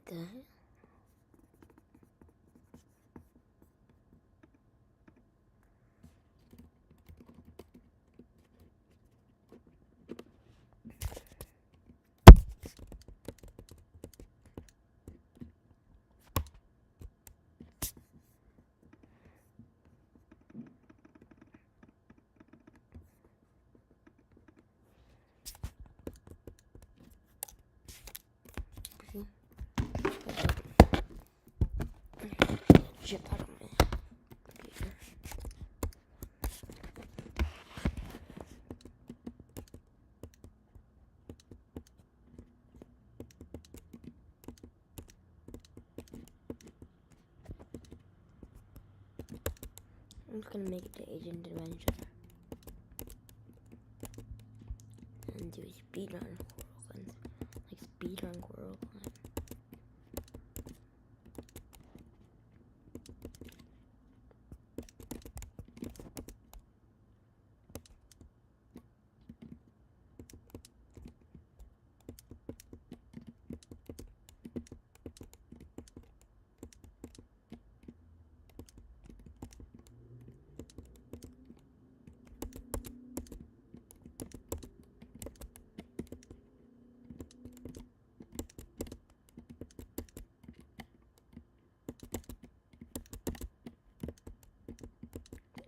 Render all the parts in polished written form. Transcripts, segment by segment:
the hell? Shit out of my computer. I'm just gonna make it to Agent Adventure and do a speedrun Coral, like speedrun Coral.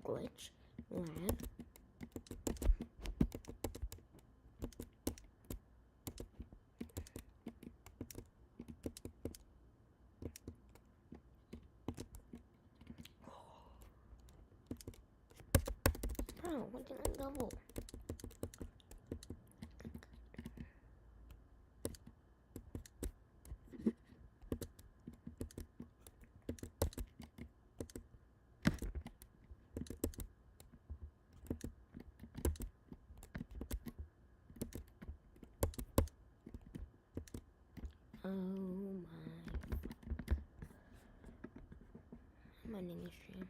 Glitch lab. Bro, what did I double? Oh my name is stream.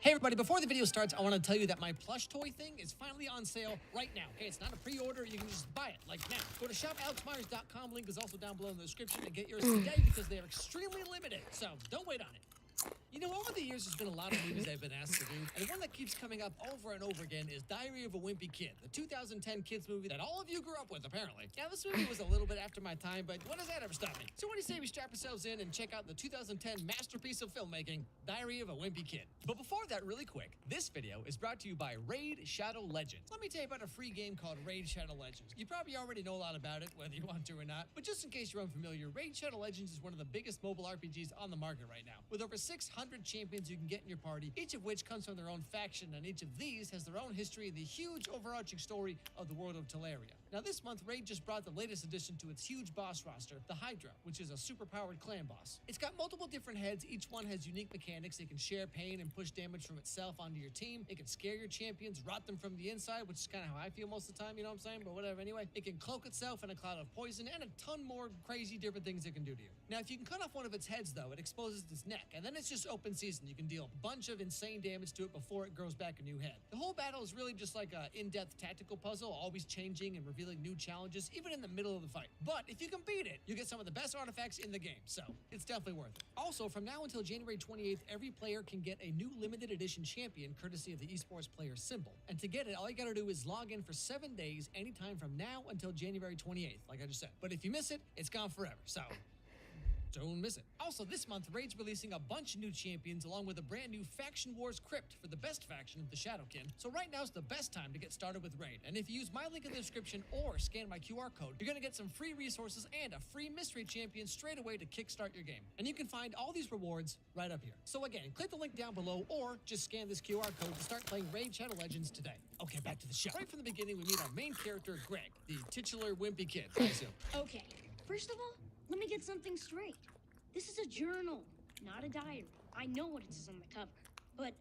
Hey everybody, before the video starts, I want to tell you that my plush toy thing is finally on sale right now. Okay, it's not a pre-order, you can just buy it, like now. Go to shopalexmyers.com, link is also down below in the description, and get yours today because they are extremely limited, so don't wait on it. You know, over the years, there's been a lot of movies I've been asked to do, and one that keeps coming up over and over again is Diary of a Wimpy Kid, the 2010 kids movie that all of you grew up with, apparently. Now, this movie was a little bit after my time, but when does that ever stop me? So what do you say we strap ourselves in and check out the 2010 masterpiece of filmmaking, Diary of a Wimpy Kid? But before that, really quick, this video is brought to you by Raid Shadow Legends. Let me tell you about a free game called Raid Shadow Legends. You probably already know a lot about it, whether you want to or not, but just in case you're unfamiliar, Raid Shadow Legends is one of the biggest mobile RPGs on the market right now, with over 600 champions you can get in your party, each of which comes from their own faction, and each of these has their own history and the huge overarching story of the world of Teleria. Now this month, Raid just brought the latest addition to its huge boss roster, the Hydra, which is a super-powered clan boss. It's got multiple different heads, each one has unique mechanics. It can share pain and push damage from itself onto your team. It can scare your champions, rot them from the inside, which is kind of how I feel most of the time, you know what I'm saying? But whatever, anyway. It can cloak itself in a cloud of poison, and a ton more crazy different things it can do to you. Now, if you can cut off one of its heads, though, it exposes its neck, and then it's just open season. You can deal a bunch of insane damage to it before it grows back a new head. The whole battle is really just like an in-depth tactical puzzle, always changing and revealing new challenges, even in the middle of the fight. But if you can beat it, you get some of the best artifacts in the game, so it's definitely worth it. Also, from now until January 28th, every player can get a new limited edition champion courtesy of the esports player symbol. And to get it, all you gotta do is log in for 7 days, anytime from now until January 28th, like I just said. But if you miss it, it's gone forever, so don't miss it. Also, this month, Raid's releasing a bunch of new champions along with a brand new Faction Wars Crypt for the best faction of the Shadowkin. So right now's the best time to get started with Raid. And if you use my link in the description or scan my QR code, you're gonna get some free resources and a free mystery champion straight away to kickstart your game. And you can find all these rewards right up here. So again, click the link down below or just scan this QR code to start playing Raid Shadow Legends today. Okay, back to the show. Right from the beginning, we meet our main character, Greg, the titular wimpy kid, I assume. Okay, first of all, let me get something straight. This is a journal, not a diary. I know what it says on the cover, but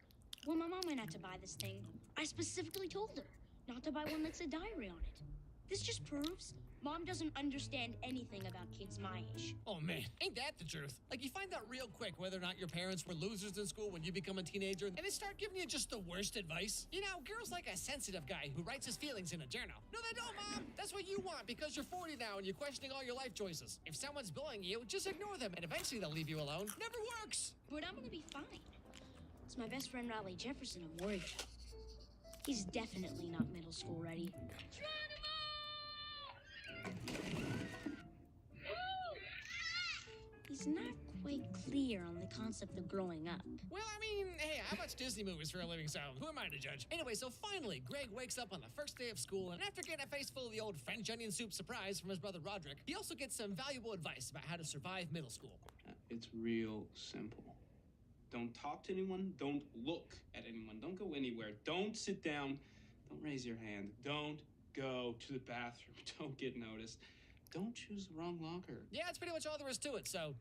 when my mom went out to buy this thing, I specifically told her not to buy one that's a diary on it. This just proves Mom doesn't understand anything about kids my age. Oh man, ain't that the truth? Like, you find out real quick whether or not your parents were losers in school when you become a teenager, and they start giving you just the worst advice. You know, girls like a sensitive guy who writes his feelings in a journal. No, they don't, Mom! That's what you want because you're 40 now and you're questioning all your life choices. If someone's bullying you, just ignore them, and eventually they'll leave you alone. Never works! But I'm gonna be fine. It's my best friend Riley Jefferson I'm worried about. He's definitely not middle school ready. He's not quite clear on the concept of growing up. Well, I mean, hey, I watch Disney movies for a living, so who am I to judge? Anyway, so finally, Greg wakes up on the first day of school, and after getting a face full of the old French onion soup surprise from his brother Roderick, he also gets some valuable advice about how to survive middle school. It's real simple. Don't talk to anyone. Don't look at anyone. Don't go anywhere. Don't sit down. Don't raise your hand. Don't go to the bathroom. Don't get noticed. Don't choose the wrong locker. Yeah, that's pretty much all there is to it, so,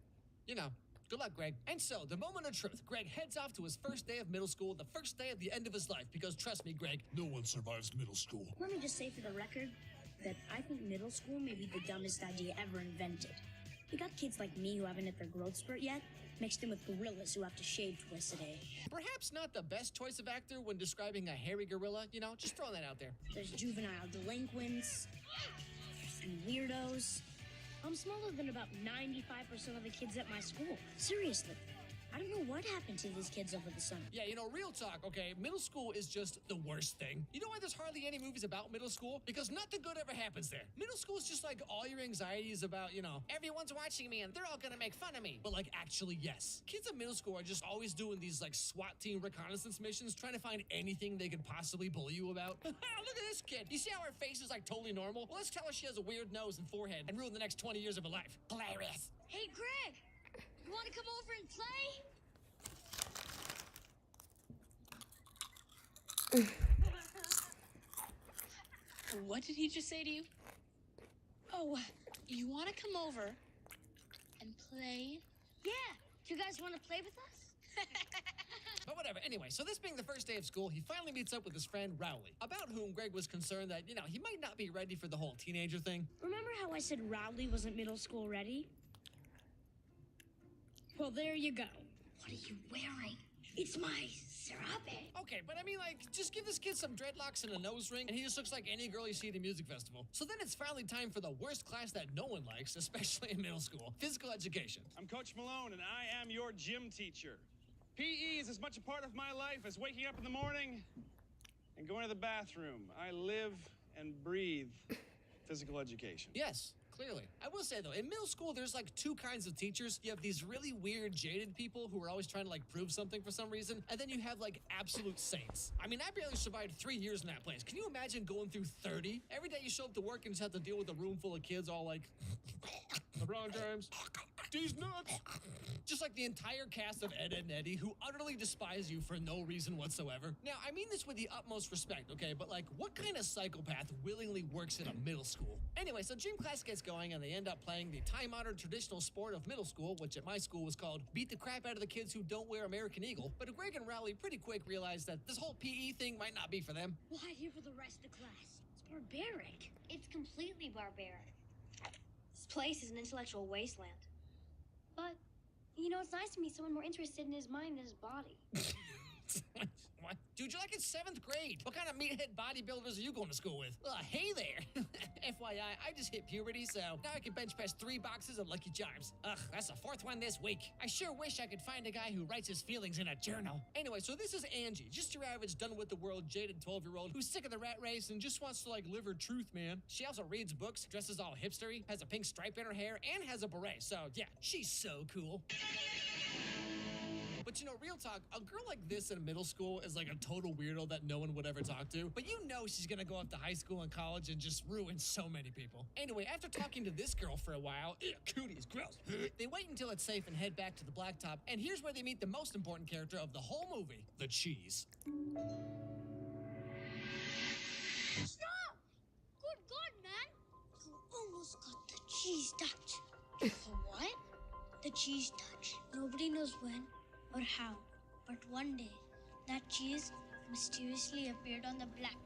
you know, good luck, Greg. And so, the moment of truth, Greg heads off to his first day of middle school, the first day at the end of his life, because trust me, Greg, no one survives middle school. Let me just say for the record that I think middle school may be the dumbest idea ever invented. You got kids like me who haven't hit their growth spurt yet, mixed in with gorillas who have to shave twice a day. Perhaps not the best choice of actor when describing a hairy gorilla, you know, just throwing that out there. There's juvenile delinquents and weirdos. I'm smaller than about 95% of the kids at my school. Seriously. I don't know what happened to these kids over the summer. Yeah, you know, real talk, okay? Middle school is just the worst thing. You know why there's hardly any movies about middle school? Because nothing good ever happens there. Middle school is just like all your anxieties about, you know, everyone's watching me and they're all gonna make fun of me. But like, actually, yes. Kids in middle school are just always doing these like SWAT team reconnaissance missions, trying to find anything they could possibly bully you about. Look at this kid. You see how her face is like totally normal? Well, let's tell her she has a weird nose and forehead and ruin the next 20 years of her life. Hilarious. Hey, Greg! You want to come over and play? What did he just say to you? Oh, you want to come over and play? Yeah! Do you guys want to play with us? But whatever, anyway, so this being the first day of school, he finally meets up with his friend Rowley, about whom Greg was concerned that, you know, he might not be ready for the whole teenager thing. Remember how I said Rowley wasn't middle school ready? Well, there you go. What are you wearing? It's my serape. Okay, but I mean, like, just give this kid some dreadlocks and a nose ring, and he just looks like any girl you see at a music festival. So then it's finally time for the worst class that no one likes, especially in middle school, physical education. I'm Coach Malone, and I am your gym teacher. PE is as much a part of my life as waking up in the morning and going to the bathroom. I live and breathe physical education. Yes, clearly. I will say, though, in middle school, there's like two kinds of teachers. You have these really weird, jaded people who are always trying to like prove something for some reason, and then you have like absolute saints. I mean, I barely survived 3 years in that place. Can you imagine going through 30? Every day you show up to work and just have to deal with a room full of kids all like, LeBron James, these nuts. Just like the entire cast of Ed, Ed and Eddie, who utterly despise you for no reason whatsoever. Now, I mean this with the utmost respect, okay? But like, what kind of psychopath willingly works in a middle school? Anyway, so gym class gets going and they end up playing the time-honored traditional sport of middle school, which at my school was called beat the crap out of the kids who don't wear American Eagle. But Greg and Rowley pretty quick realized that this whole PE thing might not be for them. Why here for the rest of the class? It's barbaric. It's completely barbaric. This place is an intellectual wasteland. But, you know, it's nice to meet someone more interested in his mind than his body. What? Dude, you're like in 7th grade. What kind of meathead bodybuilders are you going to school with? Hey there. FYI, I just hit puberty, so now I can bench press 3 boxes of Lucky Charms. Ugh, that's the 4th one this week. I sure wish I could find a guy who writes his feelings in a journal. Anyway, so this is Angie, just your average done with the world jaded 12-year-old who's sick of the rat race and just wants to like live her truth, man. She also reads books, dresses all hipstery, has a pink stripe in her hair, and has a beret. So yeah, she's so cool. But you know, real talk, a girl like this in middle school is like a total weirdo that no one would ever talk to. But you know she's gonna go off to high school and college and just ruin so many people. Anyway, after talking to this girl for a while, cooties, gross. They wait until it's safe and head back to the blacktop. And here's where they meet the most important character of the whole movie, the cheese. Stop! Good God, man! You almost got the cheese touch. What? The cheese touch. Nobody knows when or how, but one day, that cheese mysteriously appeared on the black.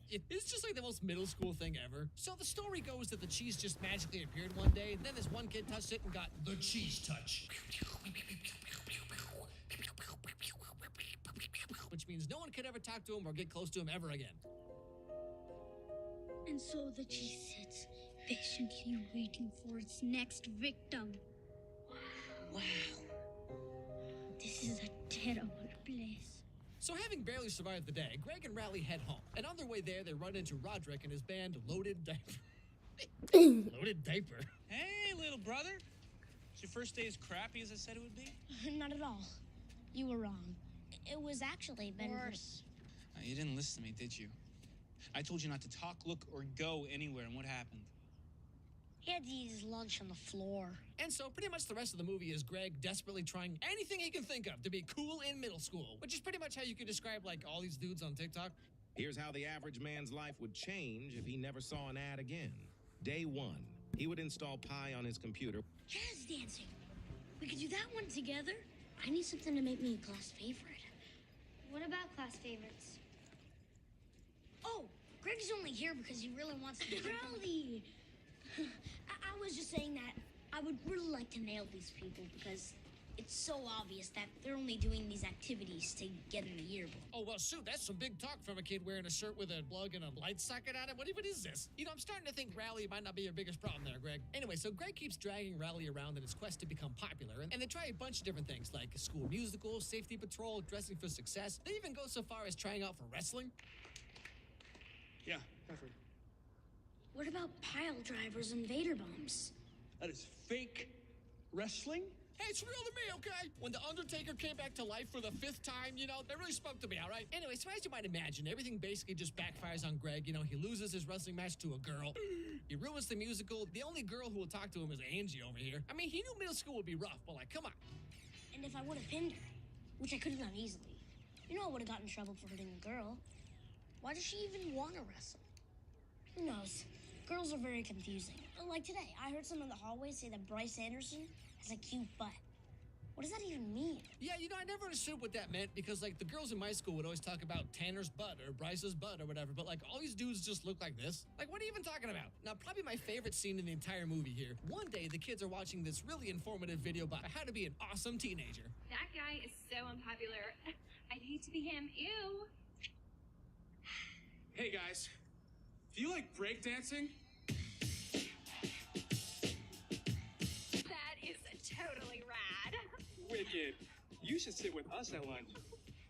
It's just like the most middle school thing ever. So the story goes that the cheese just magically appeared one day, and then this one kid touched it and got the cheese touch. Which means no one could ever talk to him or get close to him ever again. And so the cheese sits, patiently waiting for its next victim. Wow. This is a terrible place. So having barely survived the day, Greg and Rowley head home. And on their way there, they run into Roderick and his band Loaded Diaper. Loaded Diaper. Hey, little brother. Is your first day as crappy as I said it would be? Not at all. You were wrong. It was actually been Worse. You didn't listen to me, did you? I told you not to talk, look, or go anywhere, and what happened? He had to eat his lunch on the floor. And so pretty much the rest of the movie is Greg desperately trying anything he can think of to be cool in middle school, which is pretty much how you could describe like all these dudes on TikTok. Here's how the average man's life would change if he never saw an ad again. Day 1, he would install Pi on his computer. Jazz dancing. We could do that one together. I need something to make me a class favorite. What about class favorites? Oh, Greg's only here because he really wants to be Rowley. I was just saying that I would really like to nail these people because it's so obvious that they're only doing these activities to get in the yearbook. Oh, well, shoot, that's some big talk from a kid wearing a shirt with a plug and a light socket on it. What even is this? You know, I'm starting to think Rowley might not be your biggest problem there, Greg. Anyway, so Greg keeps dragging Rowley around in his quest to become popular, and they try a bunch of different things, like school musicals, safety patrol, dressing for success. They even go so far as trying out for wrestling. Yeah, Catherine. What about pile drivers and Vader bombs? That is fake wrestling? Hey, it's real to me, okay? When The Undertaker came back to life for the 5th time, you know, that really spoke to me, all right? Anyway, so as you might imagine, everything basically just backfires on Greg. You know, he loses his wrestling match to a girl. He ruins the musical. The only girl who will talk to him is Angie over here. I mean, he knew middle school would be rough, but like, come on. And if I would have pinned her, which I could have done easily, you know I would have gotten in trouble for hitting a girl. Why does she even want to wrestle? Who knows? Girls are very confusing. Like today, I heard someone in the hallway say that Bryce Anderson has a cute butt. What does that even mean? Yeah, you know, I never understood what that meant because, like, the girls in my school would always talk about Tanner's butt or Bryce's butt or whatever, but, like, all these dudes just look like this. Like, what are you even talking about? Now, probably my favorite scene in the entire movie here. One day, the kids are watching this really informative video about how to be an awesome teenager. That guy is so unpopular. I'd hate to be him. Ew. Hey guys, do you like breakdancing? That is totally rad. Wicked. You should sit with us at lunch,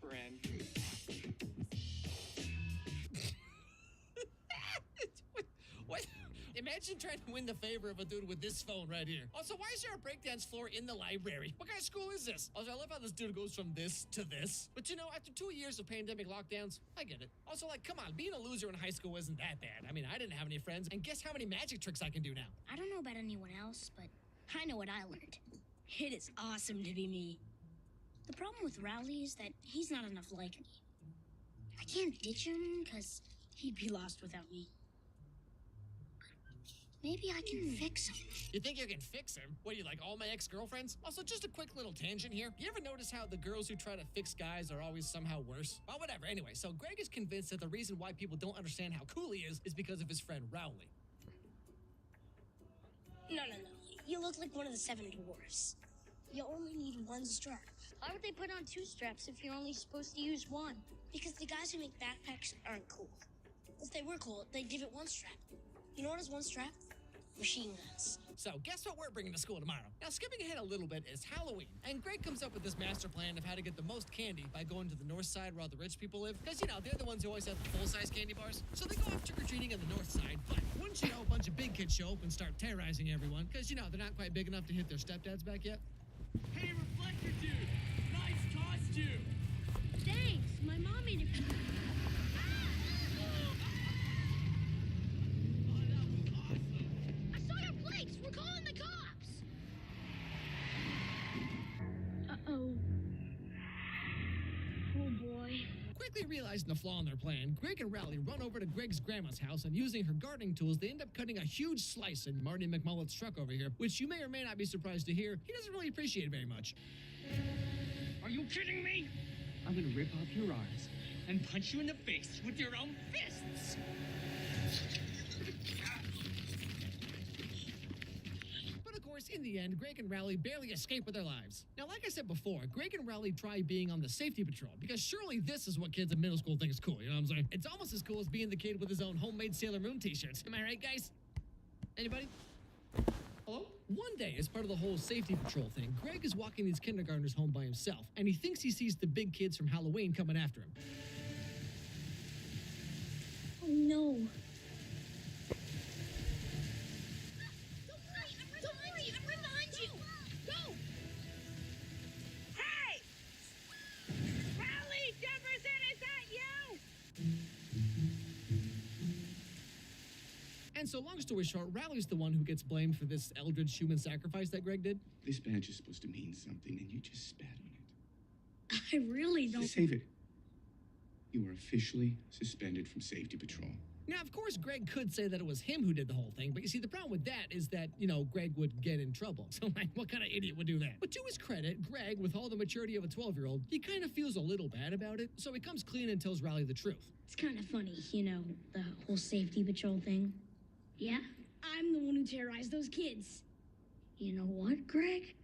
friend. What? Imagine trying to win the favor of a dude with this phone right here. Also, why is there a breakdance floor in the library? What kind of school is this? Also, I love how this dude goes from this to this. But you know, after 2 years of pandemic lockdowns, I get it. Also, like, come on, being a loser in high school isn't that bad. I mean, I didn't have any friends, and guess how many magic tricks I can do now? I don't know about anyone else, but I know what I learned. It is awesome to be me. The problem with Rowley is that he's not enough like me. I can't ditch him because he'd be lost without me. Maybe I can fix him. You think you can fix him? What, do you like all my ex-girlfriends? Also, just a quick little tangent here. You ever notice how the girls who try to fix guys are always somehow worse? Well, whatever. Anyway, so Greg is convinced that the reason why people don't understand how cool he is because of his friend Rowley. No. You look like one of the 7 dwarfs. You only need one strap. Why would they put on 2 straps if you're only supposed to use 1? Because the guys who make backpacks aren't cool. If they were cool, they'd give it 1 strap. You know what is 1 strap? Machine guns. So, guess what we're bringing to school tomorrow? Now, skipping ahead a little bit is Halloween, and Greg comes up with this master plan of how to get the most candy by going to the north side where all the rich people live, because, you know, they're the ones who always have the full-size candy bars. So they go off trick-or-treating on the north side, but wouldn't you know, a bunch of big kids show up and start terrorizing everyone, because, you know, they're not quite big enough to hit their stepdads back yet. Hey, Reflector Dude! Nice costume! Thanks. My mom made it. I saw your plates. We're calling the cops. Uh-oh. Oh, boy. Quickly realizing the flaw in their plan, Greg and Rowley run over to Greg's grandma's house, and using her gardening tools, they end up cutting a huge slice in Marty McMullet's truck over here, which you may or may not be surprised to hear, he doesn't really appreciate very much. Are you kidding me? I'm gonna rip off your arms and punch you in the face with your own fists! But of course, in the end, Greg and Rowley barely escape with their lives. Now, like I said before, Greg and Rowley try being on the safety patrol, because surely this is what kids in middle school think is cool, you know what I'm saying? It's almost as cool as being the kid with his own homemade Sailor Moon t-shirts. Am I right, guys? Anybody? Hello? One day, as part of the whole safety patrol thing, Greg is walking these kindergartners home by himself, and he thinks he sees the big kids from Halloween coming after him. Oh, no. Don't worry, I'm right behind you. Go! Hey! Rowley Jefferson, is that you? And so, long story short, Rowley's the one who gets blamed for this eldritch human sacrifice that Greg did. This badge is supposed to mean something, and you just spat on it. I really don't. Save it. You are officially suspended from safety patrol. Now, of course, Greg could say that it was him who did the whole thing, but you see, the problem with that is that, you know, Greg would get in trouble. So, like, what kind of idiot would do that? But to his credit, Greg, with all the maturity of a 12-year-old, he kind of feels a little bad about it, so he comes clean and tells Rowley the truth. It's kind of funny, you know, the whole safety patrol thing. Yeah, I'm the one who terrorized those kids. You know what, Greg?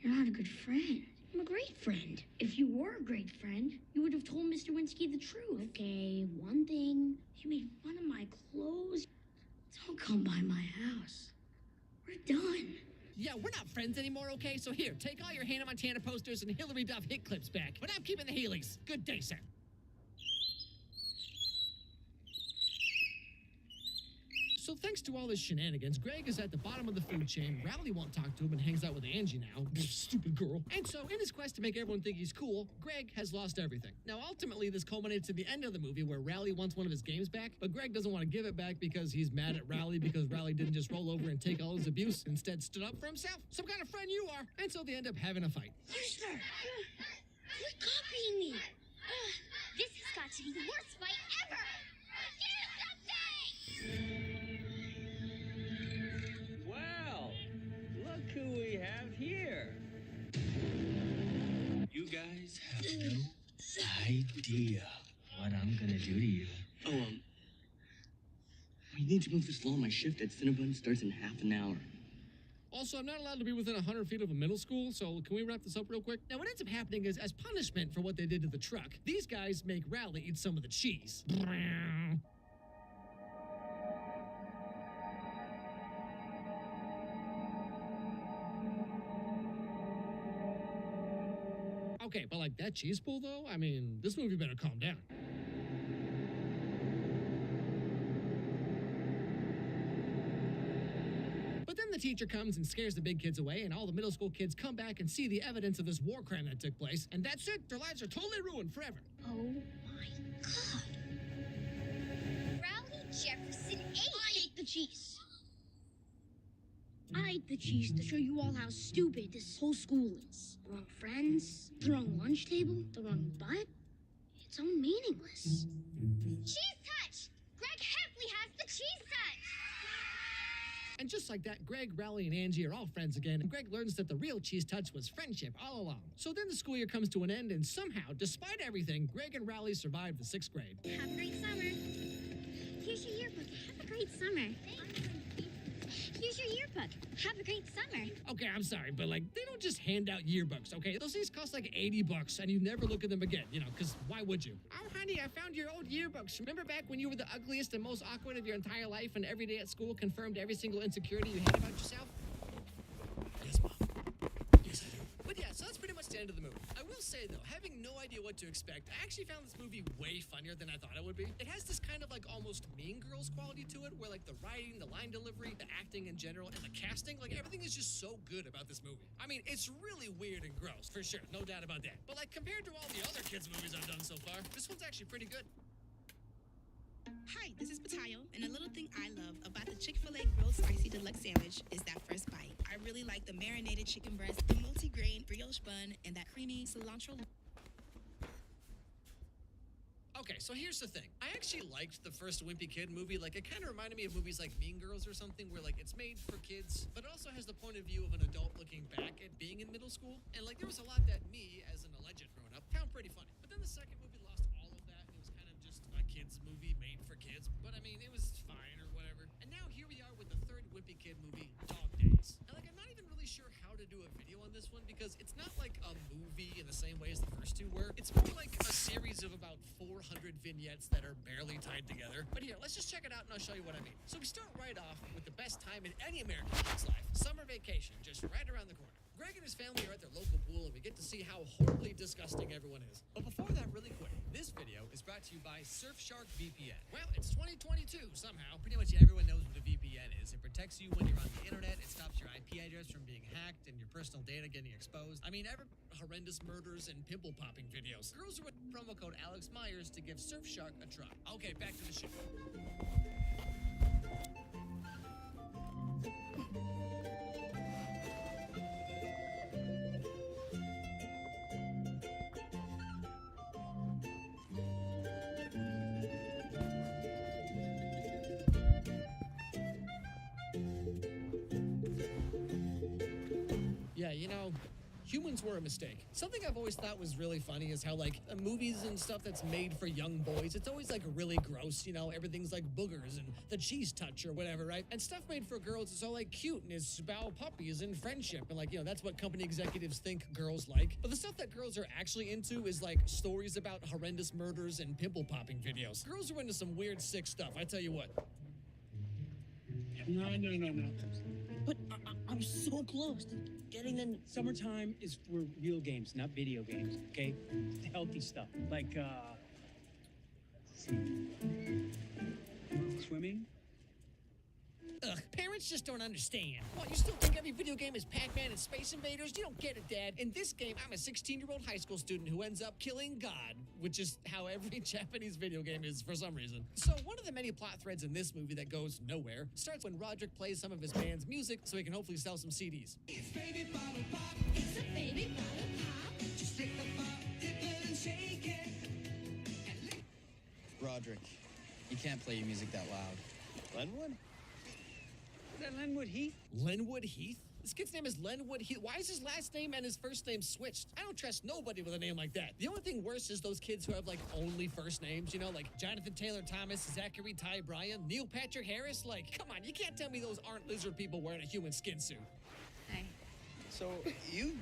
You're not a good friend. I'm a great friend. If you were a great friend, you would have told Mr. Winsky the truth. Okay, one thing. You made fun of my clothes. Don't come by my house. We're done. Yeah, we're not friends anymore, okay? So here, take all your Hannah Montana posters and Hillary Duff hit clips back. But I'm keeping the Heelys. Good day, sir. So thanks to all this shenanigans, Greg is at the bottom of the food chain. Rowley won't talk to him and hangs out with Angie now. Stupid girl. And so, in his quest to make everyone think he's cool, Greg has lost everything. Now, ultimately, this culminates to the end of the movie where Rowley wants one of his games back, but Greg doesn't want to give it back because he's mad at Rowley because Rowley didn't just roll over and take all his abuse, instead stood up for himself. Some kind of friend you are. And so they end up having a fight. Mister! Quit copying me! This has got to be the worst fight ever! Do something! Well, look who we have here. guys have no idea what I'm gonna do to you. Oh, we need to move this along. My shift at Cinnabon starts in half an hour. Also, I'm not allowed to be within 100 feet of a middle school, so can we wrap this up real quick? Now, what ends up happening is, as punishment for what they did to the truck, these guys make Rowley eat some of the cheese. Okay, but like that cheese pull, though, I mean, this movie better calm down. But then the teacher comes and scares the big kids away, and all the middle school kids come back and see the evidence of this war crime that took place, and that's it. Their lives are totally ruined forever. Oh my god. Rowley Jefferson ate. I ate the cheese. I ate the cheese to show you all how stupid this whole school is. The wrong friends, the wrong lunch table, the wrong butt. It's all meaningless. Cheese touch! Greg Heffley has the cheese touch! And just like that, Greg, Rowley, and Angie are all friends again, and Greg learns that the real cheese touch was friendship all along. So then the school year comes to an end, and somehow, despite everything, Greg and Rowley survive the 6th grade. Have a great summer. Here's your yearbook. Have a great summer. Here's your yearbook. Have a great summer. Okay, I'm sorry, but like, they don't just hand out yearbooks, okay? Those things cost like $80, and you never look at them again, you know, because why would you? Oh, honey, I found your old yearbooks. Remember back when you were the ugliest and most awkward of your entire life, and every day at school confirmed every single insecurity you had about yourself? Yes, Mom. Yes, I do. But yeah, so that's pretty much the end of the movie. I will say, though, having no idea what to expect, I actually found this movie way funnier than I thought it would be. It has this kind of like almost Mean Girls quality to it, where like the writing, the line delivery, the acting in general, and the casting, like everything is just so good about this movie. I mean, it's really weird and gross, for sure, no doubt about that. But like compared to all the other kids' movies I've done so far, this one's actually pretty good. Hi, this is Patayo, and a little thing I love about the Chick-fil-A Grilled Spicy Deluxe Sandwich is that first bite. I really like the marinated chicken breast, the multi-grain brioche bun, and that creamy cilantro. Okay, so here's the thing. I actually liked the first Wimpy Kid movie. Like, it kind of reminded me of movies like Mean Girls or something, where like it's made for kids, but it also has the point of view of an adult looking back at being in middle school. And like, there was a lot that me, as an alleged grown-up, found pretty funny. But then the second movie lost all of that, and it was kind of just a kids movie made for kids. But I mean, it was fine or whatever. And now here we are with the third Wimpy Kid movie, Dog Days. And like, I'm not even really sure how to do a video on this one, because it's not like a movie in the same way as the first two were. It's more like a series of about 400 vignettes that are barely tied together. But here, let's just check it out and I'll show you what I mean. So we start right off with the best time in any American kid's life, summer vacation, just right around the corner. Greg and his family are at their local pool, and we get to see how horribly disgusting everyone is. But before that, really quick, this video is brought to you by Surfshark VPN. Well, it's 2022 somehow. Pretty much everyone knows what a VPN is. It protects you when you're on the internet. It stops your IP address from being hacked and your personal data getting exposed. I mean, horrendous murders and pimple popping videos. Girls are with promo code Alex Myers to give Surfshark a try. Okay, back to the show. Yeah, you know, humans were a mistake. Something I've always thought was really funny is how, like, movies and stuff that's made for young boys, it's always, like, really gross, you know? Everything's, like, boogers and the cheese touch or whatever, right? And stuff made for girls is all, like, cute and is about puppies and friendship. And, like, you know, that's what company executives think girls like. But the stuff that girls are actually into is, like, stories about horrendous murders and pimple-popping videos. Girls are into some weird, sick stuff, I tell you what. No. But I'm so close to getting them. Summertime is for real games, not video games, okay? Healthy stuff, like, let's see. Swimming? Ugh, parents just don't understand. What, you still think every video game is Pac-Man and Space Invaders? You don't get it, Dad. In this game, I'm a 16-year-old high school student who ends up killing God, which is how every Japanese video game is for some reason. So one of the many plot threads in this movie that goes nowhere starts when Roderick plays some of his band's music so he can hopefully sell some CDs. It's baby bottle pop. It's a baby bottle pop. Just take the pop, dip it and shake it. Roderick, you can't play your music that loud. Glenwood? Is that Lenwood Heath? Lenwood Heath? This kid's name is Lenwood. Why is his last name and his first name switched? I don't trust nobody with a name like that. The only thing worse is those kids who have like only first names, you know, like Jonathan Taylor Thomas, Zachary Ty Bryan, Neil Patrick Harris. Like, come on, you can't tell me those aren't lizard people wearing a human skin suit. Hi. So, you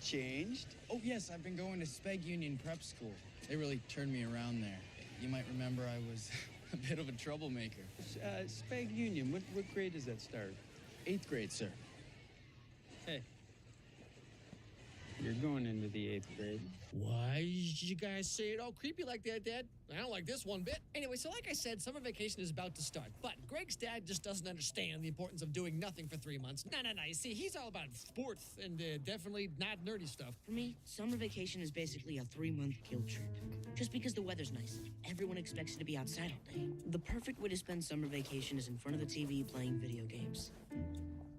changed? Oh, yes, I've been going to Speg Union Prep School. They really turned me around there. You might remember I was a bit of a troublemaker. Speg Union, what grade does that start? 8th grade, sir. Hey. You're going into the 8th grade. Why did you guys say it all creepy like that, Dad? I don't like this one bit. Anyway, so like I said, summer vacation is about to start, but Greg's dad just doesn't understand the importance of doing nothing for 3 months. No. You see, he's all about sports and definitely not nerdy stuff. For me, summer vacation is basically a 3-month guilt trip. Just because the weather's nice, everyone expects you to be outside all day. The perfect way to spend summer vacation is in front of the TV playing video games.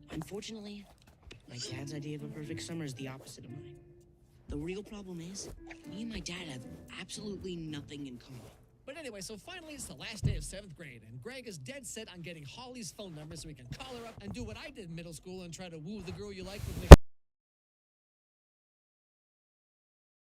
Unfortunately, my dad's idea of a perfect summer is the opposite of mine. The real problem is, me and my dad have absolutely nothing in common. But anyway, so finally it's the last day of 7th grade, and Greg is dead set on getting Holly's phone number so he can call her up and do what I did in middle school and try to woo the girl you like with